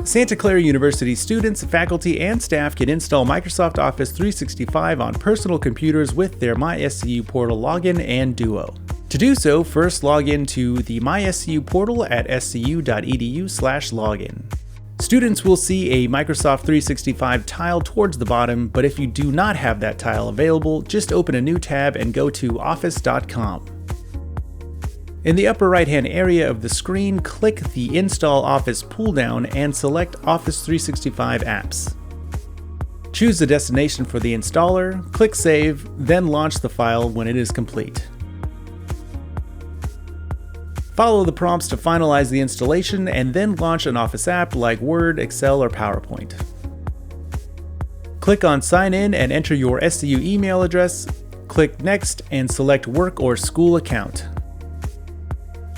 Santa Clara University students, faculty, and staff can install Microsoft Office 365 on personal computers with their MySCU portal login and Duo. To do so, first log into the MySCU portal at scu.edu/login. Students will see a Microsoft 365 tile towards the bottom, but if you do not have that tile available, just open a new tab and go to office.com. In the upper right-hand area of the screen, click the Install Office pull-down and select Office 365 apps. Choose the destination for the installer, click Save, then launch the file when it is complete. Follow the prompts to finalize the installation and then launch an Office app like Word, Excel, or PowerPoint. Click on Sign In and enter your SCU email address, click Next and select Work or School account.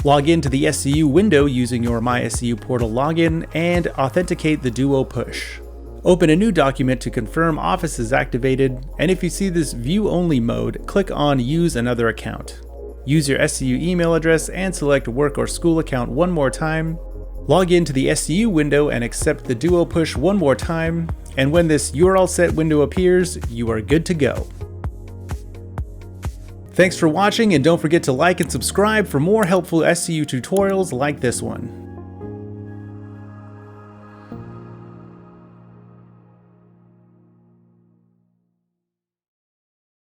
Log into the SCU window using your MySCU portal login and authenticate the Duo push. Open a new document to confirm Office is activated, and if you see this View Only mode, click on Use Another Account. Use your SCU email address and select Work or School account one more time. Log into the SCU window and accept the Duo push one more time, and when this You're All Set window appears, you are good to go. Thanks for watching, and don't forget to like and subscribe for more helpful SCU tutorials like this one.